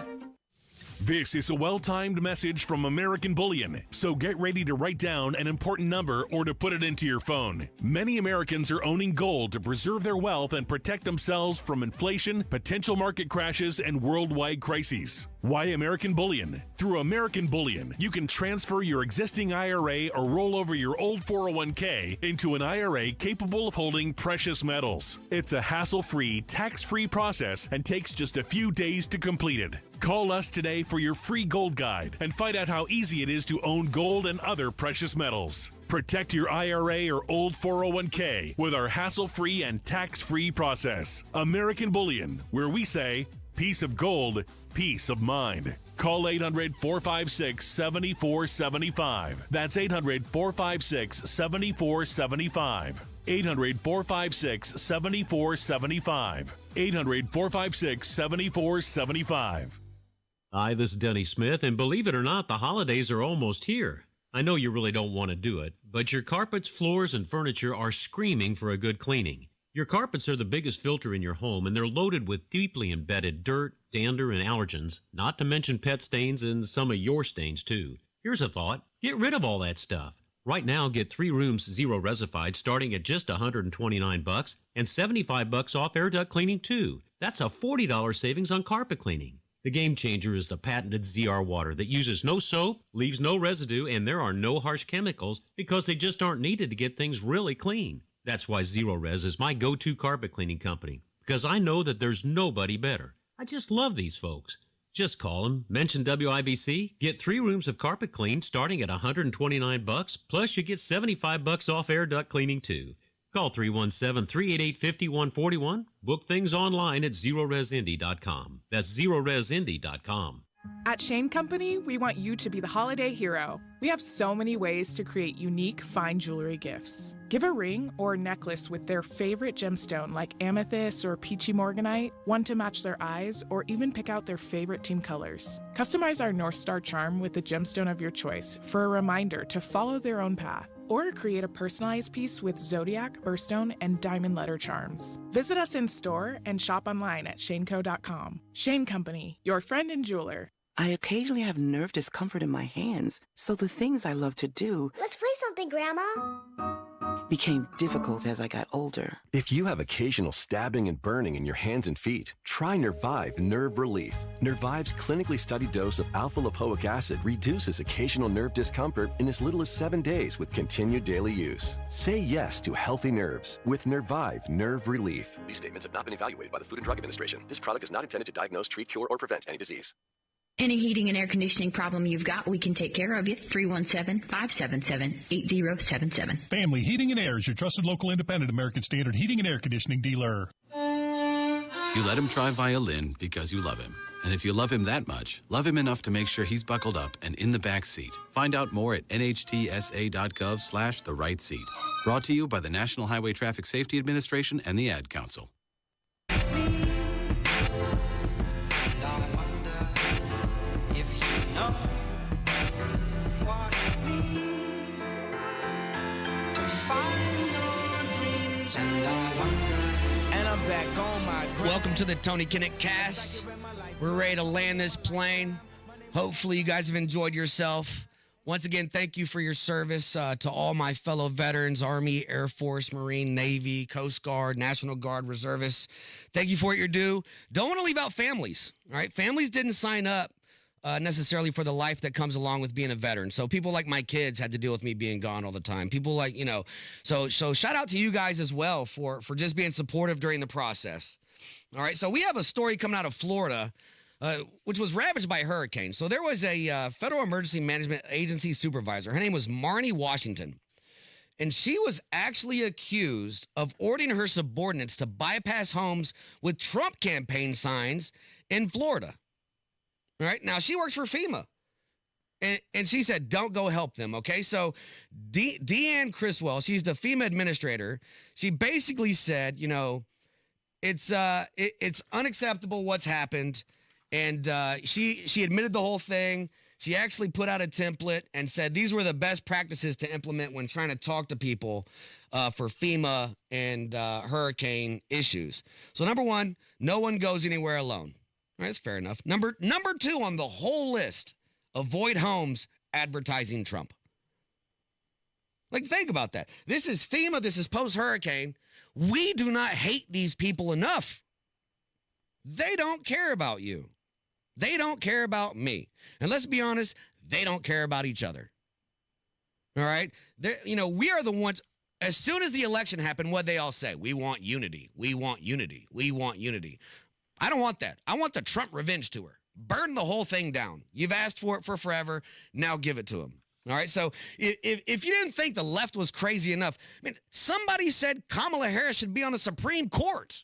This is a well-timed message from American Bullion, so get ready to write down an important number or to put it into your phone. Many Americans are owning gold to preserve their wealth and protect themselves from inflation, potential market crashes, and worldwide crises. Why American Bullion? Through American Bullion, you can transfer your existing IRA or roll over your old 401k into an IRA capable of holding precious metals. It's a hassle-free, tax-free process and takes just a few days to complete it. Call us today for your free gold guide and find out how easy it is to own gold and other precious metals. Protect your IRA or old 401k with our hassle-free and tax-free process. American Bullion, where we say, peace of gold, peace of mind. Call 800-456-7475. That's 800-456-7475. 800-456-7475. 800-456-7475. Hi, this is Denny Smith, and believe it or not, the holidays are almost here. I know you really don't want to do it, but your carpets, floors, and furniture are screaming for a good cleaning. Your carpets are the biggest filter in your home, and they're loaded with deeply embedded dirt, dander, and allergens, not to mention pet stains and some of your stains, too. Here's a thought. Get rid of all that stuff. Right now, get 3 rooms zero resified starting at just $129 and $75 off air duct cleaning, too. That's a $40 savings on carpet cleaning. The game changer is the patented ZR water that uses no soap, leaves no residue, and there are no harsh chemicals because they just aren't needed to get things really clean. That's why Zero Res is my go-to carpet cleaning company, because I know that there's nobody better. I just love these folks. Just call them, mention WIBC, get 3 rooms of carpet cleaned starting at $129, plus you get $75 off air duct cleaning too. Call 317-388-5141. Book things online at ZeroResIndy.com. That's ZeroResIndy.com. At Shane Company, we want you to be the holiday hero. We have so many ways to create unique, fine jewelry gifts. Give a ring or necklace with their favorite gemstone like amethyst or peachy morganite, one to match their eyes, or even pick out their favorite team colors. Customize our North Star charm with the gemstone of your choice for a reminder to follow their own path. Or create a personalized piece with zodiac, birthstone, and diamond letter charms. Visit us in store and shop online at shaneco.com. Shane Company, your friend and jeweler. I occasionally have nerve discomfort in my hands, so the things I love to do Let's play something, Grandma. became difficult as I got older. If you have occasional stabbing and burning in your hands and feet, try Nervive Nerve Relief. Nervive's clinically studied dose of alpha-lipoic acid reduces occasional nerve discomfort in as little as 7 days with continued daily use. Say yes to healthy nerves with Nervive Nerve Relief. These statements have not been evaluated by the Food and Drug Administration. This product is not intended to diagnose, treat, cure, or prevent any disease. Any heating and air conditioning problem you've got, we can take care of you. 317-577-8077. Family Heating and Air is your trusted local independent American Standard heating and air conditioning dealer. You let him try violin because you love him. And if you love him that much, love him enough to make sure he's buckled up and in the back seat. Find out more at nhtsa.gov/the right seat. Brought to you by the National Highway Traffic Safety Administration and the Ad Council. And I'm back on my grind. Welcome to the Tony Kinnett cast. We're ready to land this plane. Hopefully you guys have enjoyed yourself. Once again, thank you for your service to all my fellow veterans, Army, Air Force, Marine, Navy, Coast Guard, National Guard, reservists. Thank you for what you're due. Don't want to leave out families, all right? Families didn't sign up necessarily for the life that comes along with being a veteran. So people like my kids had to deal with me being gone all the time. People like, you know, so shout out to you guys as well for just being supportive during the process. All right, so we have a story coming out of Florida, which was ravaged by a hurricane. So there was a Federal Emergency Management Agency supervisor. Her name was Marnie Washington. And she was actually accused of ordering her subordinates to bypass homes with Trump campaign signs in Florida. All right, now she works for FEMA. And she said, don't go help them, okay? So Deanne Criswell, she's the FEMA administrator. She basically said, you know, it's unacceptable what's happened. And she admitted the whole thing. She actually put out a template and said these were the best practices to implement when trying to talk to people for FEMA and hurricane issues. So number one, no one goes anywhere alone. All right, that's fair enough. Number two on the whole list, avoid homes advertising Trump. Like, think about that. This is FEMA. This is post-hurricane. We do not hate these people enough. They don't care about you. They don't care about me. And let's be honest, they don't care about each other. All right? We are the ones, as soon as the election happened, what they all say? We want unity. We want unity. We want unity. I don't want that. I want the Trump revenge tour. Burn the whole thing down. You've asked for it for forever. Now give it to them. All right? So if you didn't think the left was crazy enough, I mean, somebody said Kamala Harris should be on the Supreme Court.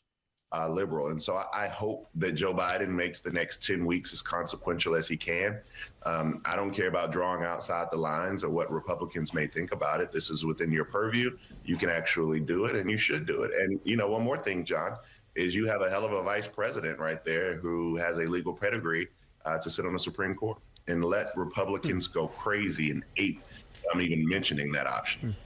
Liberal. And so I hope that Joe Biden makes the next 10 weeks as consequential as he can. I don't care about drawing outside the lines or what Republicans may think about it. This is within your purview. You can actually do it, and you should do it. And, one more thing, John, is you have a hell of a vice president right there who has a legal pedigree to sit on the Supreme Court, and let Republicans go crazy and ape. I'm even mentioning that option.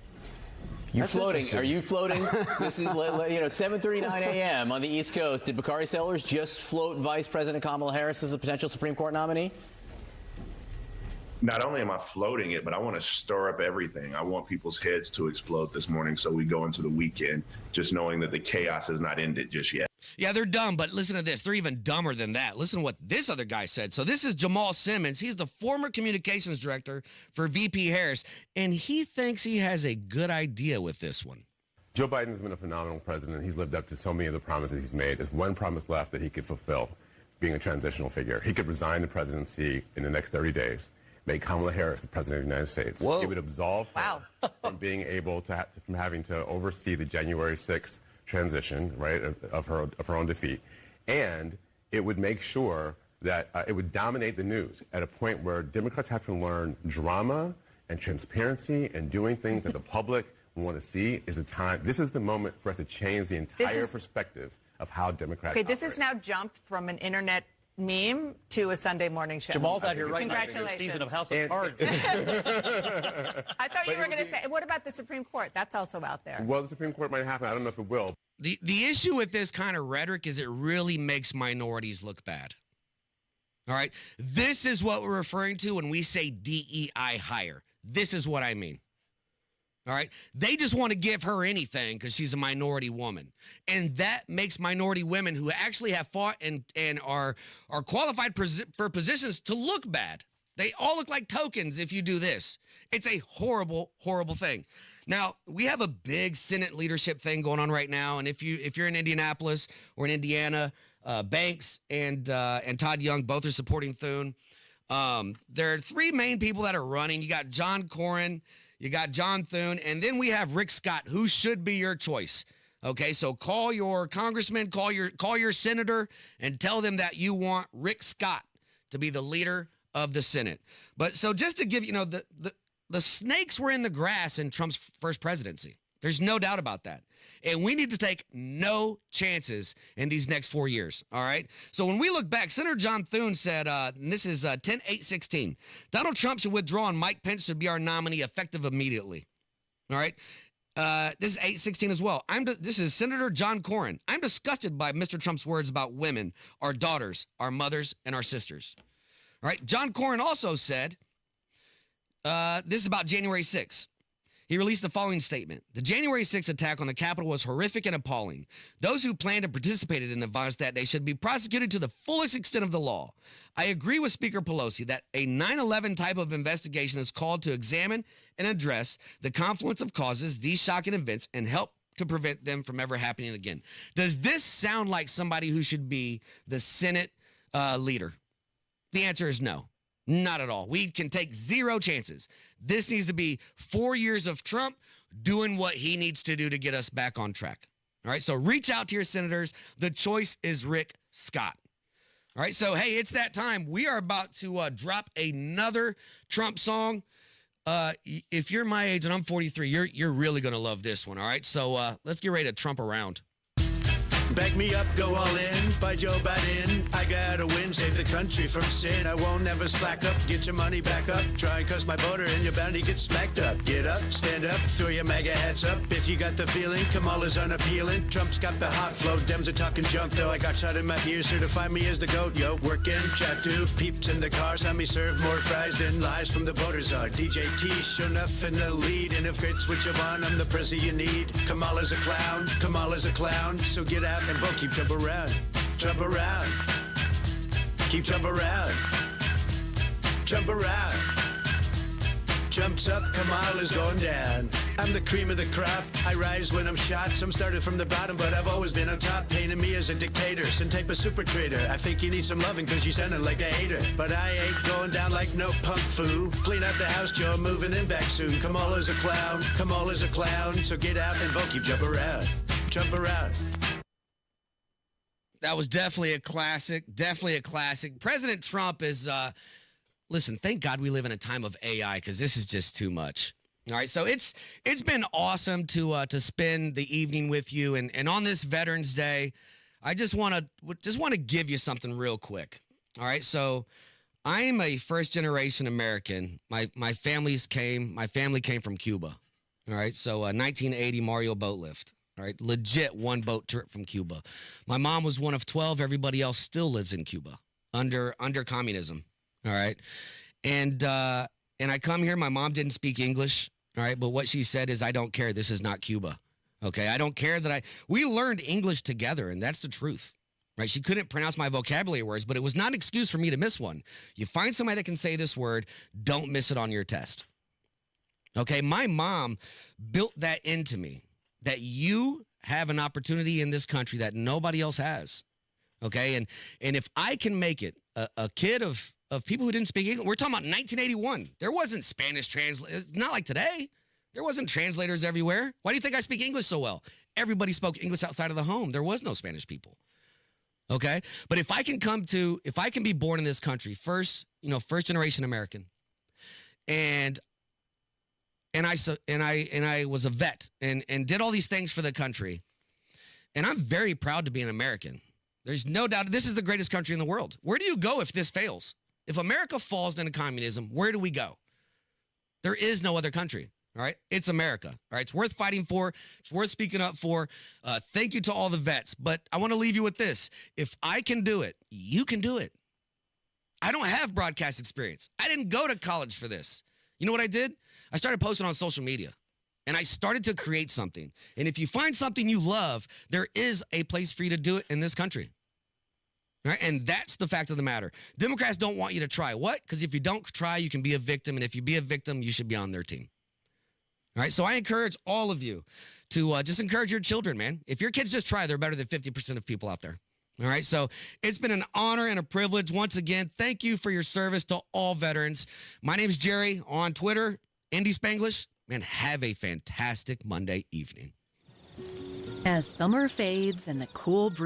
You're floating. Are you floating? This is 7:39 a.m. on the East Coast. Did Bakari Sellers just float Vice President Kamala Harris as a potential Supreme Court nominee? Not only am I floating it, but I want to stir up everything. I want people's heads to explode this morning so we go into the weekend just knowing that the chaos has not ended just yet. Yeah, they're dumb, but listen to this. They're even dumber than that. Listen to what this other guy said. So this is Jamal Simmons. He's the former communications director for VP Harris, and he thinks he has a good idea with this one. Joe Biden's been a phenomenal president. He's lived up to so many of the promises he's made. There's one promise left that he could fulfill, being a transitional figure. He could resign the presidency in the next 30 days, make Kamala Harris the president of the United States. Whoa. It would absolve her from being able to from having to oversee the January 6th transition, right, of her own defeat. And it would make sure that it would dominate the news at a point where Democrats have to learn drama and transparency and doing things that the public want to see. Is the time. This is the moment for us to change the entire perspective of how Democrats Okay, this operate. is now jumped from an internet meme to a Sunday morning show. Jamal's out here right now. Congratulations. Season of House of Cards. I thought you were going to say, what about the Supreme Court? That's also out there. Well, the Supreme Court might happen. I don't know if it will. The issue with this kind of rhetoric is it really makes minorities look bad. All right? This is what we're referring to when we say DEI hire. This is what I mean. All right? They just want to give her anything because she's a minority woman. And that makes minority women who actually have fought and are qualified for positions to look bad. They all look like tokens if you do this. It's a horrible, horrible thing. Now, we have a big Senate leadership thing going on right now. And if you're in Indianapolis or in Indiana, Banks and Todd Young both are supporting Thune. There are three main people that are running. You got John Cornyn, you got John Thune, and then we have Rick Scott, who should be your choice. Okay, so call your congressman, call your senator, and tell them that you want Rick Scott to be the leader of the Senate. But so just to give the snakes were in the grass in Trump's first presidency. There's no doubt about that. And we need to take no chances in these next 4 years, all right? So when we look back, Senator John Thune said, and this is 10-8-16, Donald Trump should withdraw and Mike Pence should be our nominee effective immediately, all right? This is 8-16 as well. This is Senator John Cornyn. I'm disgusted by Mr. Trump's words about women, our daughters, our mothers, and our sisters. All right, John Cornyn also said, this is about January 6th. He released the following statement. The January 6th attack on the Capitol was horrific and appalling. Those who planned and participated in the violence that day should be prosecuted to the fullest extent of the law. I agree with Speaker Pelosi that a 9/11 type of investigation is called to examine and address the confluence of causes, these shocking events, and help to prevent them from ever happening again. Does this sound like somebody who should be the Senate leader? The answer is no. Not at all. We can take zero chances. This needs to be 4 years of Trump doing what he needs to do to get us back on track. All right, so reach out to your senators. The choice is Rick Scott. All right, so hey, it's that time. We are about to drop another Trump song. If you're my age and I'm 43, you're really going to love this one, all right? So let's get ready to Trump around. Back me up, go all in, by Joe Biden. I gotta win, save the country from sin. I won't never slack up, get your money back up. Try and cuss my voter and you're bound to get smacked up. Get up, stand up, throw your MAGA hats up. If you got the feeling, Kamala's unappealing. Trump's got the hot flow, Dems are talking junk though. I got shot in my ears, certify me as the GOAT, yo. Working, chat to, peeps in the car, saw me serve more fries than lies from the voters are. DJ T, sure enough in the lead. And if great switch of on, I'm the prezi you need. Kamala's a clown, Kamala's a clown. So get out and vote, keep jump around, jump around, keep jump around, jump around. Jumps up, Kamala's going down. I'm the cream of the crop. I rise when I'm shot. Some started from the bottom, but I've always been on top. Painting me as a dictator, some type of super trader. I think you need some loving because you sounded like a hater. But I ain't going down like no punk foo. Clean out the house, Joe, moving in back soon. Kamala's a clown, Kamala's a clown. So get out and vote, keep jump around, jump around. That was definitely a classic. Definitely a classic. President Trump is... Listen, thank God we live in a time of AI because this is just too much. All right, so it's been awesome to spend the evening with you, and on this Veterans Day, I just want to give you something real quick. All right, so I am a first-generation American. My family came from Cuba. All right, so 1980 Mario boat lift. All right, legit one boat trip from Cuba. My mom was one of 12. Everybody else still lives in Cuba under communism. All right. And I come here. My mom didn't speak English. All right. But what she said is, I don't care. This is not Cuba. Okay. I don't care that we learned English together. And that's the truth. Right. She couldn't pronounce my vocabulary words, but it was not an excuse for me to miss one. You find somebody that can say this word, don't miss it on your test. Okay. My mom built that into me, that you have an opportunity in this country that nobody else has. Okay. And if I can make it a kid of people who didn't speak English. We're talking about 1981. There wasn't Spanish translators. Not like today. There wasn't translators everywhere. Why do you think I speak English so well? Everybody spoke English outside of the home. There was no Spanish people. Okay? But if I can be born in this country, first generation American, and I was a vet and did all these things for the country, and I'm very proud to be an American. There's no doubt this is the greatest country in the world. Where do you go if this fails? If America falls into communism, where do we go? There is no other country, all right? It's America, all right? It's worth fighting for. It's worth speaking up for. Thank you to all the vets. But I want to leave you with this. If I can do it, you can do it. I don't have broadcast experience. I didn't go to college for this. You know what I did? I started posting on social media, and I started to create something. And if you find something you love, there is a place for you to do it in this country. Right? And that's the fact of the matter. Democrats don't want you to try. What? Because if you don't try, you can be a victim. And if you be a victim, you should be on their team. All right? So I encourage all of you to just encourage your children, man. If your kids just try, they're better than 50% of people out there. All right? So it's been an honor and a privilege. Once again, thank you for your service to all veterans. My name is Jerry on Twitter, Indy Spanglish. Man, have a fantastic Monday evening. As summer fades and the cool breeze